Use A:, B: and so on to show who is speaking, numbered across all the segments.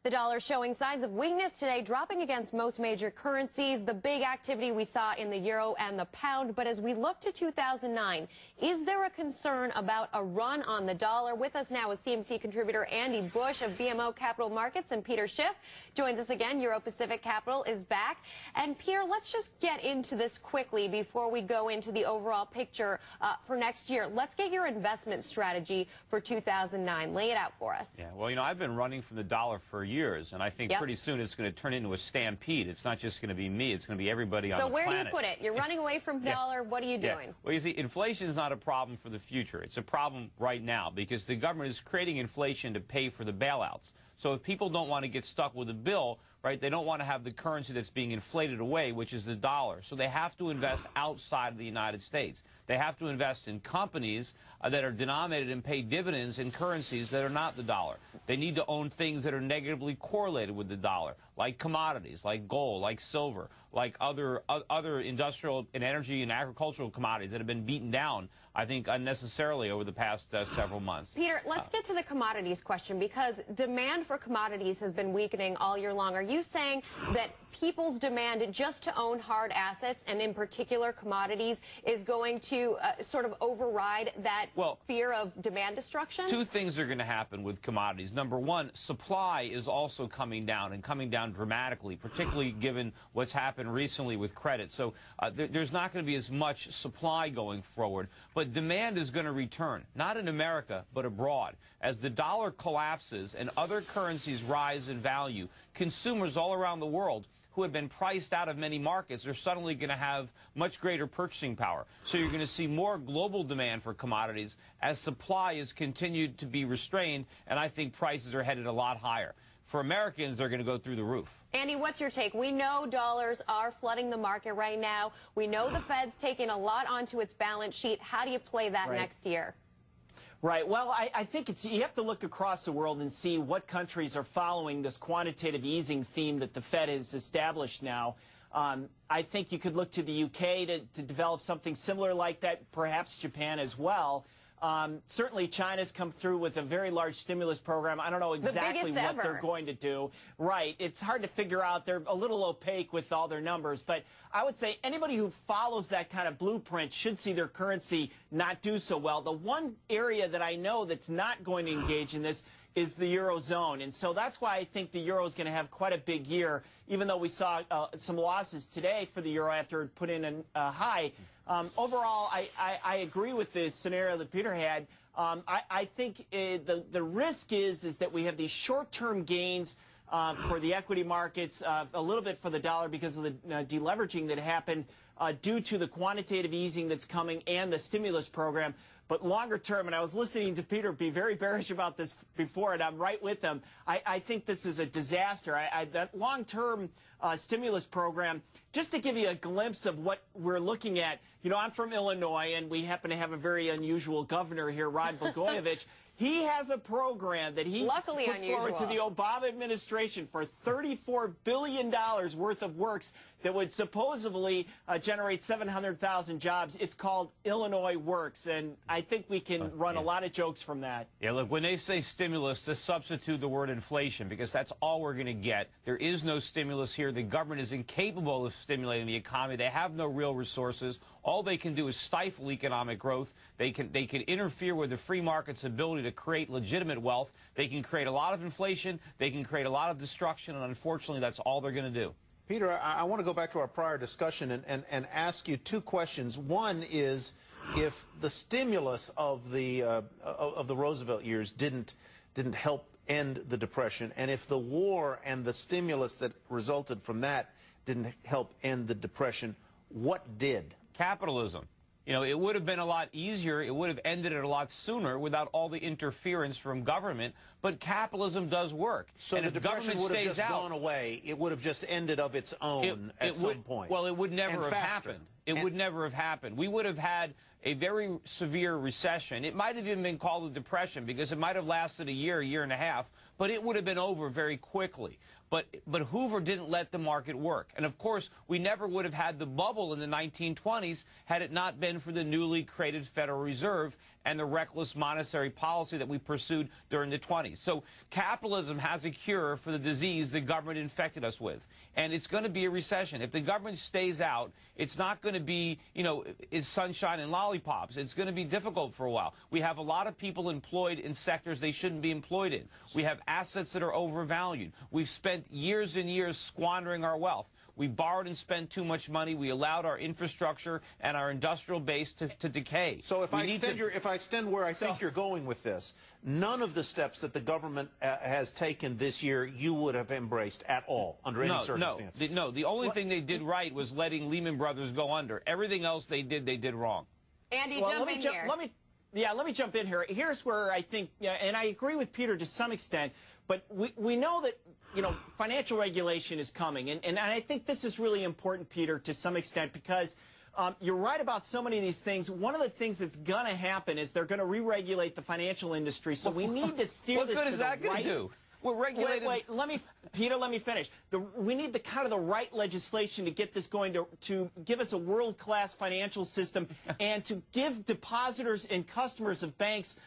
A: The dollar showing signs of weakness today, dropping against most major currencies. The big activity we saw in the euro and the pound. But as we look to 2009, is there a concern about a run on the dollar? With us now is CNBC contributor Andy Bush of BMO Capital Markets, and Peter Schiff joins us again. Euro Pacific Capital is back. And Peter, let's just get into this quickly before we go into the overall picture for next year. Let's get your investment strategy for 2009. Lay it out for us.
B: Yeah, well, I've been running from the dollar for years, and I think pretty soon it's going to turn into a stampede. It's not just going to be me. It's going to be everybody on the planet.
A: So where do you put it? You're running away from dollar. What are you doing?
B: Well, you see, inflation is not a problem for the future. It's a problem right now because the government is creating inflation to pay for the bailouts. So if people don't want to get stuck with a bill, right, they don't want to have the currency that's being inflated away, which is the dollar. So they have to invest outside of the United States. They have to invest in companies that are denominated and pay dividends in currencies that are not the dollar. They need to own things that are negatively correlated with the dollar, like commodities, like gold, like silver, like other industrial and energy and agricultural commodities that have been beaten down, I think, unnecessarily over the past several months.
A: Peter, let's get to the commodities question, because demand for commodities has been weakening all year long. Are you saying that people's demand just to own hard assets, and in particular commodities, is going to sort of override that fear of demand destruction?
B: Two things are going to happen with commodities. Number one, supply is also coming down, and coming down dramatically, particularly given what's happened recently with credit. So there's not going to be as much supply going forward, but demand is going to return, not in America, but abroad. As the dollar collapses and other currencies rise in value, consumers all around the world who have been priced out of many markets are suddenly going to have much greater purchasing power. So you're going to see more global demand for commodities as supply is continued to be restrained, and I think prices are headed a lot higher. For Americans, they're going to go through the roof.
A: Andy, what's your take? We know dollars are flooding the market right now. We know the Fed's taking a lot onto its balance sheet. How do you play that next year?
C: Right. Well, I think you have to look across the world and see what countries are following this quantitative easing theme that the Fed has established now. I think you could look to the UK to develop something similar like that, perhaps Japan as well. Certainly, China's come through with a very large stimulus program. I don't know exactly what they're going to do. Right. It's hard to figure out. They're a little opaque with all their numbers. But I would say anybody who follows that kind of blueprint should see their currency not do so well. The one area that I know that's not going to engage in this is the Eurozone. And so that's why I think the Euro is going to have quite a big year, even though we saw some losses today for the Euro after it put in a high. Overall, I agree with the scenario that Peter had. I think the risk is that we have these short-term gains for the equity markets, a little bit for the dollar because of the deleveraging that happened due to the quantitative easing that's coming and the stimulus program. But longer term, and I was listening to Peter be very bearish about this before, and I'm right with him, I think this is a disaster. That long-term stimulus program, just to give you a glimpse of what we're looking at, you know, I'm from Illinois, and we happen to have a very unusual governor here, Rod Blagojevich. He has a program that he put forward to the Obama administration for $34 billion worth of works that would supposedly generate 700,000 jobs. It's called Illinois Works, and I think we can run a lot of jokes from that.
B: Yeah, look, when they say stimulus, just substitute the word inflation, because that's all we're going to get. There is no stimulus here. The government is incapable of stimulating the economy. They have no real resources. All they can do is stifle economic growth. They can interfere with the free market's ability to create legitimate wealth. They can create a lot of inflation. They can create a lot of destruction, and unfortunately, that's all they're going to do.
D: Peter, I want to go back to our prior discussion and ask you two questions. One is, if the stimulus of the Roosevelt years didn't help end the Depression, and if the war and the stimulus that resulted from that didn't help end the Depression, what did?
B: Capitalism. You know, it would have been a lot easier. It would have ended it a lot sooner without all the interference from government. But capitalism does work.
D: So the Depression would have just gone away. It would have just ended of its own at some point.
B: Well, it would never have happened. It would never have happened. We would have had a very severe recession. It might have even been called a depression because it might have lasted a year and a half, but it would have been over very quickly. But Hoover didn't let the market work. And, of course, we never would have had the bubble in the 1920s had it not been for the newly created Federal Reserve and the reckless monetary policy that we pursued during the 20s. So capitalism has a cure for the disease the government infected us with. And it's going to be a recession. If the government stays out, it's not going to be, it's sunshine and lollipops. It's going to be difficult for a while. We have a lot of people employed in sectors they shouldn't be employed in. We have assets that are overvalued. We've spent years and years squandering our wealth. We borrowed and spent too much money. We allowed our infrastructure and our industrial base to decay.
D: So if I extend where I think you're going with this, none of the steps that the government has taken this year you would have embraced at all under any circumstances.
B: No, the only thing they did right was letting Lehman Brothers go under. Everything else they did wrong.
A: Andy, jump in here.
C: Let me jump in here. Here's where I think, and I agree with Peter to some extent, but we know that financial regulation is coming. And I think this is really important, Peter, to some extent, because you're right about so many of these things. One of the things that's going to happen is they're going to re-regulate the financial industry. So we need to steer this to the right.
B: What good is that going to do? We're regulating.
C: Wait, Peter, let me finish. We need the kind of the right legislation to get this going to give us a world-class financial system and to give depositors and customers of banks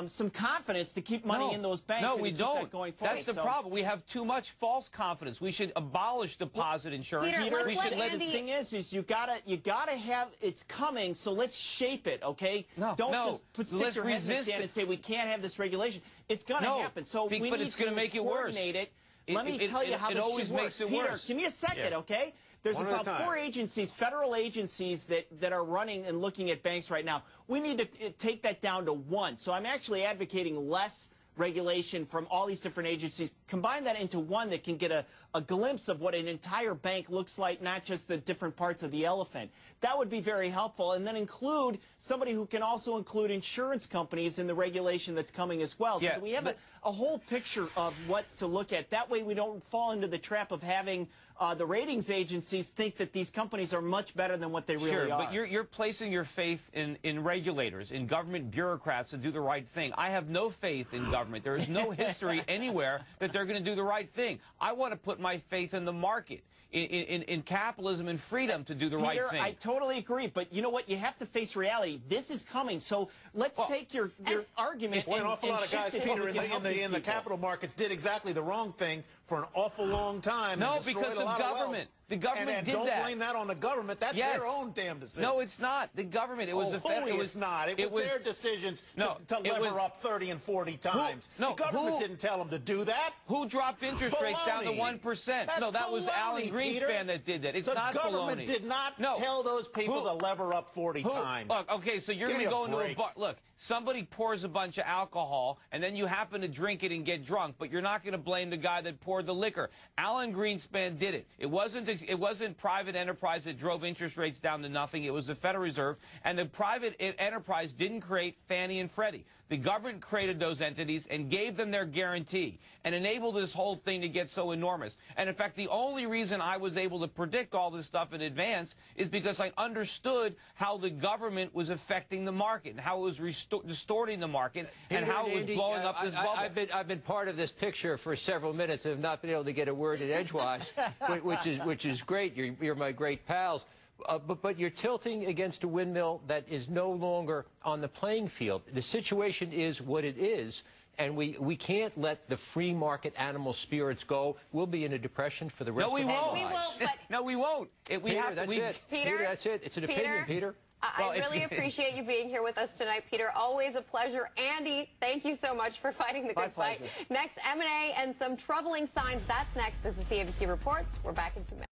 C: some confidence to keep money in those banks.
B: No, we don't.
C: That going forward.
B: That's the problem. We have too much false confidence. We should abolish deposit insurance.
A: Peter,
C: The thing is you gotta have it's coming. So let's shape it, okay? Don't just stick your head in the sand and say we can't have this regulation. It's gonna happen. So we need to coordinate it. Let me tell you how this should work. Peter, give me a second, okay? There's about 4 agencies, federal agencies, that are running and looking at banks right now. We need to take that down to 1. So I'm actually advocating less regulation from all these different agencies. Combine that into one that can get a glimpse of what an entire bank looks like, not just the different parts of the elephant. That would be very helpful. And then include somebody who can also include insurance companies in the regulation that's coming as well. So we have a whole picture of what to look at. That way we don't fall into the trap of having the ratings agencies think that these companies are much better than what they really are.
B: But you're placing your faith in regulators, in government bureaucrats to do the right thing. I have no faith in government. There is no history anywhere that they're going to do the right thing. I want to put my faith in the market, in capitalism and freedom to do the right thing.
C: I totally agree, but you know what? You have to face reality. This is coming, so let's take your argument.
D: An awful lot of guys, Peter, in the capital markets did exactly the wrong thing for an awful long time.
B: No, because the government. The government did that.
D: And don't blame that on the government. That's their own damn decision.
B: No, it's not. The government. It was the Fed.
D: It was not. It was their decisions to lever up 30 and 40 times. The government didn't tell them to do that.
B: Who dropped interest rates down to 1%? No, that was Alan Greenspan that did that. It's not baloney.
D: The government did not tell those people to lever up 40 times.
B: Look, okay, so you're going to go into a bar. Look, somebody pours a bunch of alcohol, and then you happen to drink it and get drunk, but you're not going to blame the guy that poured the liquor. Alan Greenspan did it. It wasn't private enterprise that drove interest rates down to nothing. It was the Federal Reserve, and the private enterprise didn't create Fannie and Freddie. The government created those entities and gave them their guarantee and enabled this whole thing to get so enormous. And in fact, the only reason I was able to predict all this stuff in advance is because I understood how the government was affecting the market and how it was distorting the market and how it was blowing up this bubble.
E: I've been part of this picture for several minutes and have not been able to get a word in edgewise, which is great. You're my great pals. But you're tilting against a windmill that is no longer on the playing field. The situation is what it is, and we can't let the free market animal spirits go. We'll be in a depression for the rest of our lives.
A: We won't.
B: No, we won't.
E: Peter, that's it. It's an opinion, Peter.
A: I really appreciate you being here with us tonight, Peter. Always a pleasure. Andy, thank you so much for fighting the good fight. Next, M&A and some troubling signs. That's next. This is CNBC Reports. We're back in 2 minutes.